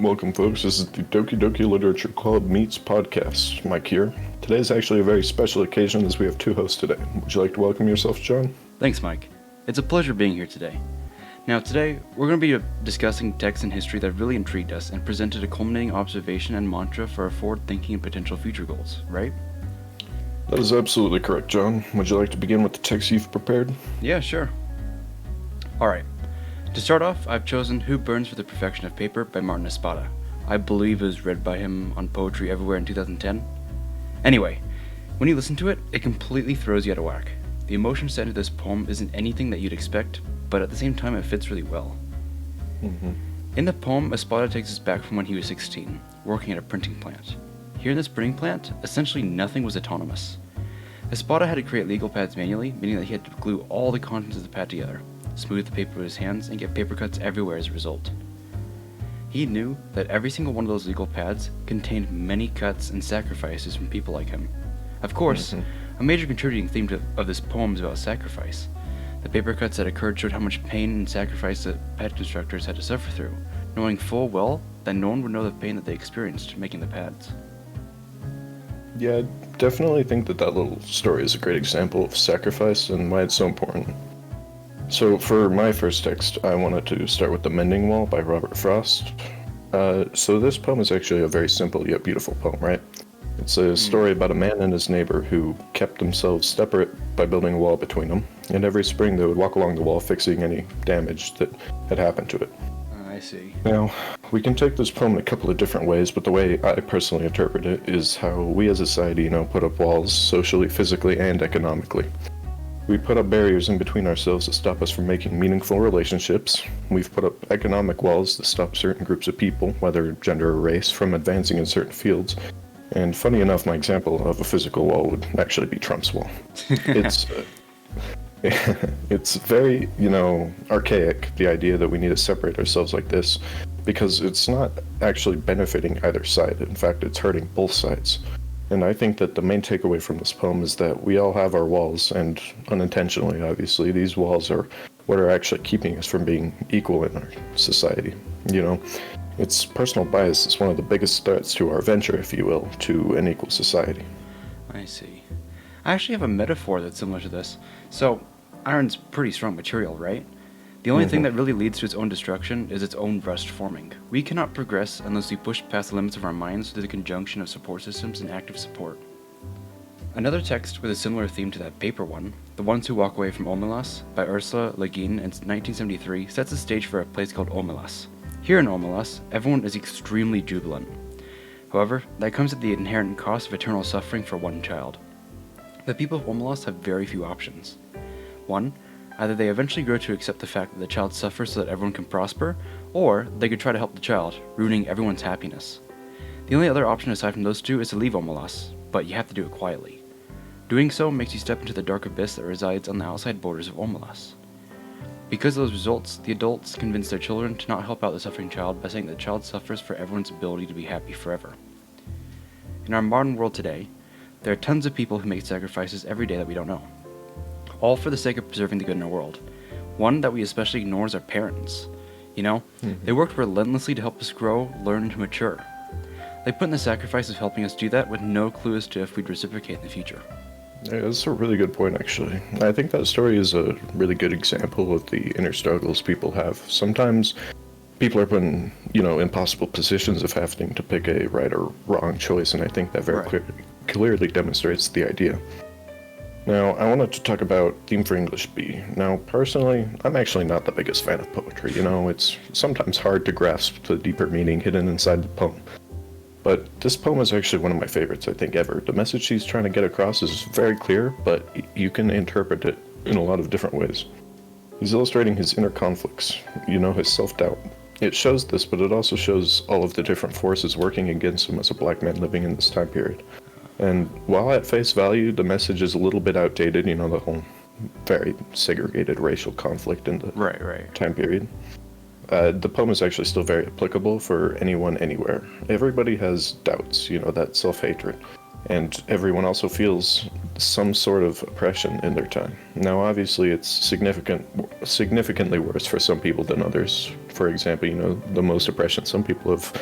Welcome, folks. This is the Doki Doki Literature Club Meets podcast. Mike here. Today is actually a very special occasion as we have two hosts today. Would you like to welcome yourself, John? Thanks, Mike. It's a pleasure being here today. Now, today, we're going to be discussing texts in history that really intrigued us and presented a culminating observation and mantra for our forward-thinking and potential future goals, right? That is absolutely correct, John. Would you like to begin with the text you've prepared? Yeah, sure. Alright. To start off, I've chosen Who Burns for the Perfection of Paper by Martin Espada. I believe it was read by him on Poetry Everywhere in 2010. Anyway, when you listen to it, it completely throws you out of whack. The emotion set into this poem isn't anything that you'd expect, but at the same time it fits really well. In the poem, Espada takes us back from when he was 16, working at a printing plant. Here in this printing plant, essentially nothing was autonomous. Espada had to create legal pads manually, meaning that he had to glue all the contents of the pad together, smooth the paper with his hands, and get paper cuts everywhere as a result. He knew that every single one of those legal pads contained many cuts and sacrifices from people like him. Of course, a major contributing theme of this poem is about sacrifice. The paper cuts that occurred showed how much pain and sacrifice the pad constructors had to suffer through, knowing full well that no one would know the pain that they experienced making the pads. Yeah, I definitely think that little story is a great example of sacrifice and why it's so important. So for my first text, I wanted to start with The Mending Wall by Robert Frost. So this poem is actually a very simple yet beautiful poem, right? It's a story about a man and his neighbor who kept themselves separate by building a wall between them, and every spring they would walk along the wall fixing any damage that had happened to it. I see. Now, we can take this poem in a couple of different ways, but the way I personally interpret it is how we as a society, put up walls socially, physically, and economically. We put up barriers in between ourselves to stop us from making meaningful relationships. We've put up economic walls to stop certain groups of people, whether gender or race, from advancing in certain fields. And funny enough, my example of a physical wall would actually be Trump's wall. It's very, archaic, the idea that we need to separate ourselves like this, because it's not actually benefiting either side. In fact, it's hurting both sides. And I think that the main takeaway from this poem is that we all have our walls, and unintentionally, obviously, these walls are what are actually keeping us from being equal in our society. It's personal bias is one of the biggest threats to our venture, if you will, to an equal society. I see. I actually have a metaphor that's similar to this. So, iron's pretty strong material, right? The only thing that really leads to its own destruction is its own rust forming. We cannot progress unless we push past the limits of our minds through the conjunction of support systems and active support. Another text with a similar theme to that paper one, The Ones Who Walk Away from Omelas by Ursula Le Guin in 1973, sets the stage for a place called Omelas. Here in Omelas, everyone is extremely jubilant. However, that comes at the inherent cost of eternal suffering for one child. The people of Omelas have very few options. One, either they eventually grow to accept the fact that the child suffers so that everyone can prosper, or they could try to help the child, ruining everyone's happiness. The only other option aside from those two is to leave Omelas, but you have to do it quietly. Doing so makes you step into the dark abyss that resides on the outside borders of Omelas. Because of those results, the adults convince their children to not help out the suffering child by saying that the child suffers for everyone's ability to be happy forever. In our modern world today, there are tons of people who make sacrifices every day that we don't know, all for the sake of preserving the good in our world. One that we especially ignore is our parents. They worked relentlessly to help us grow, learn, and mature. They put in the sacrifice of helping us do that with no clue as to if we'd reciprocate in the future. Yeah, that's a really good point, actually. I think that story is a really good example of the inner struggles people have. Sometimes people are put in, impossible positions of having to pick a right or wrong choice, and I think that very clearly demonstrates the idea. Now, I wanted to talk about Theme for English B. Now, personally, I'm actually not the biggest fan of poetry. It's sometimes hard to grasp the deeper meaning hidden inside the poem. But this poem is actually one of my favorites, I think, ever. The message he's trying to get across is very clear, but you can interpret it in a lot of different ways. He's illustrating his inner conflicts, his self-doubt. It shows this, but it also shows all of the different forces working against him as a black man living in this time period. And while at face value, the message is a little bit outdated, the whole very segregated racial conflict in the time period. The poem is actually still very applicable for anyone, anywhere. Everybody has doubts, that self-hatred. and everyone also feels some sort of oppression in their time. Now, obviously, it's significantly worse for some people than others. For example, the most oppression some people have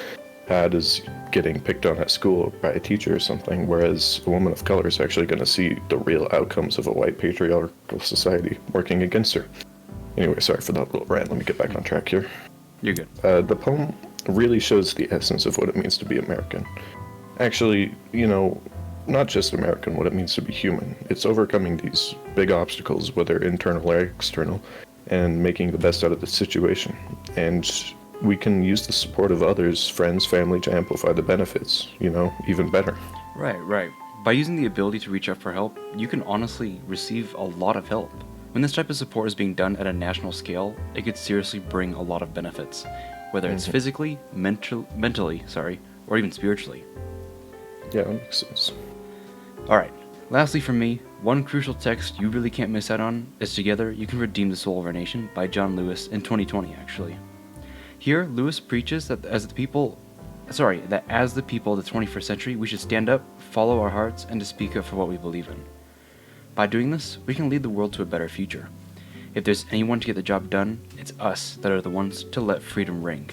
had is getting picked on at school by a teacher or something, whereas a woman of color is actually going to see the real outcomes of a white patriarchal society working against her. Anyway, sorry for that little rant. Let me get back on track here. You're good. The poem really shows the essence of what it means to be American. Actually, not just American, what it means to be human. It's overcoming these big obstacles, whether internal or external, and making the best out of the situation. And we can use the support of others, friends, family, to amplify the benefits, even better. Right. By using the ability to reach out for help, you can honestly receive a lot of help. When this type of support is being done at a national scale, it could seriously bring a lot of benefits, whether it's physically, mentally, or even spiritually. Yeah, that makes sense. Alright, lastly from me, one crucial text you really can't miss out on is Together You Can Redeem the Soul of Our Nation by John Lewis in 2020, actually. Here, Lewis preaches that as the people of the 21st century, we should stand up, follow our hearts, and to speak up for what we believe in. By doing this, we can lead the world to a better future. If there's anyone to get the job done, it's us that are the ones to let freedom ring.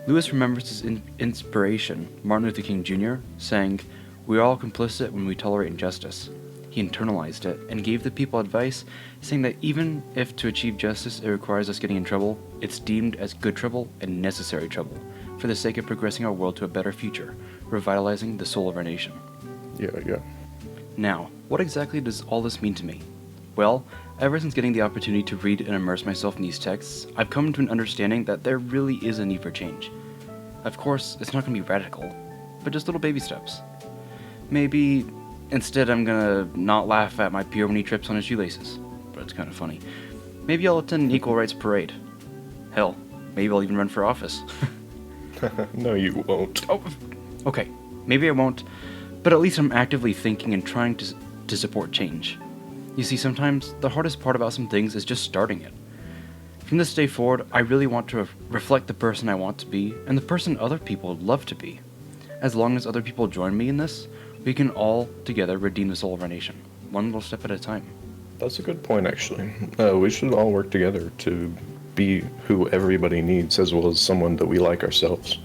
Lewis remembers his inspiration, Martin Luther King Jr., saying, "We are all complicit when we tolerate injustice." He internalized it and gave the people advice, saying that even if to achieve justice it requires us getting in trouble, it's deemed as good trouble and necessary trouble, for the sake of progressing our world to a better future, revitalizing the soul of our nation. Yeah. Now, what exactly does all this mean to me? Well, ever since getting the opportunity to read and immerse myself in these texts, I've come to an understanding that there really is a need for change. Of course, it's not going to be radical, but just little baby steps. Maybe instead I'm gonna not laugh at my peer when he trips on his shoelaces, but it's kind of funny. Maybe I'll attend an equal rights parade. Hell, maybe I'll even run for office. No, you won't. Oh, okay, maybe I won't, but at least I'm actively thinking and trying to support change. You see, sometimes the hardest part about some things is just starting it. From this day forward, I really want to reflect the person I want to be and the person other people would love to be. As long as other people join me in this, we can all together redeem the soul of our nation, one little step at a time. That's a good point, actually. We should all work together to be who everybody needs, as well as someone that we like ourselves.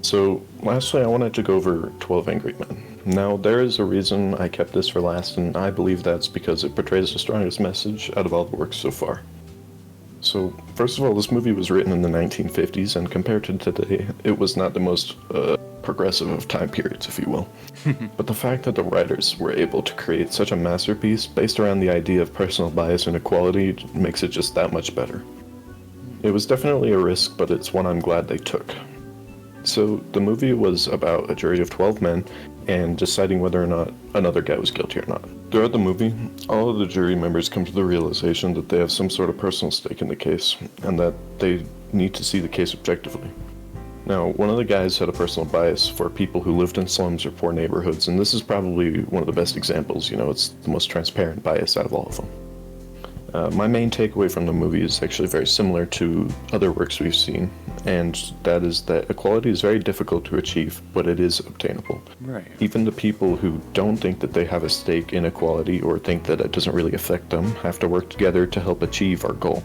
So, lastly, I wanted to go over 12 Angry Men. Now, there is a reason I kept this for last, and I believe that's because it portrays the strongest message out of all the works so far. So, first of all, this movie was written in the 1950s, and compared to today, it was not the most progressive of time periods, if you will. But the fact that the writers were able to create such a masterpiece based around the idea of personal bias and equality makes it just that much better. It was definitely a risk, but it's one I'm glad they took. So, the movie was about a jury of 12 men and deciding whether or not another guy was guilty or not. Throughout the movie, all of the jury members come to the realization that they have some sort of personal stake in the case, and that they need to see the case objectively. Now, one of the guys had a personal bias for people who lived in slums or poor neighborhoods, and this is probably one of the best examples. It's the most transparent bias out of all of them. My main takeaway from the movie is actually very similar to other works we've seen, and that is that equality is very difficult to achieve, but it is obtainable. Right. Even the people who don't think that they have a stake in equality or think that it doesn't really affect them have to work together to help achieve our goal.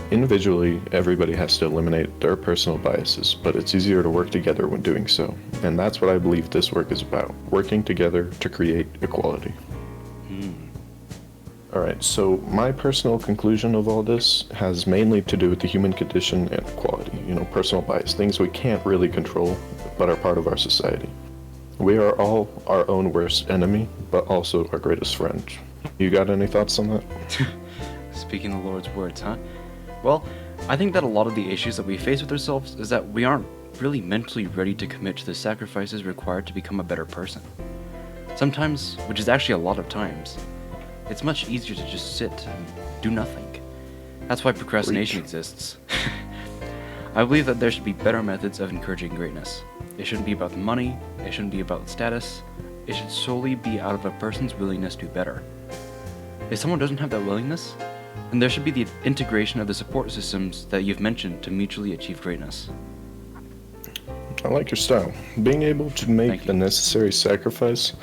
Individually, everybody has to eliminate their personal biases, but it's easier to work together when doing so, and that's what I believe this work is about, working together to create equality. Alright, so my personal conclusion of all this has mainly to do with the human condition and equality, personal bias, things we can't really control, but are part of our society. We are all our own worst enemy, but also our greatest friend. You got any thoughts on that? Speaking the Lord's words, huh? Well, I think that a lot of the issues that we face with ourselves is that we aren't really mentally ready to commit to the sacrifices required to become a better person. Sometimes, which is actually a lot of times, it's much easier to just sit and do nothing. That's why procrastination exists. I believe that there should be better methods of encouraging greatness. It shouldn't be about the money, it shouldn't be about status, it should solely be out of a person's willingness to do better. If someone doesn't have that willingness, then there should be the integration of the support systems that you've mentioned to mutually achieve greatness. I like your style. Being able to make the necessary sacrifice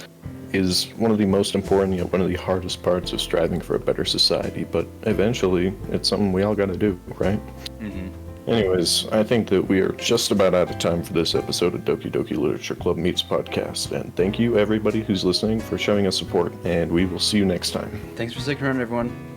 is one of the most important, yet one of the hardest parts of striving for a better society, but eventually it's something we all gotta do, right? Mm-hmm. Anyways, I think that we are just about out of time for this episode of Doki Doki Literature Club Meets Podcast, and thank you everybody who's listening for showing us support, and we will see you next time. Thanks for sticking around, everyone.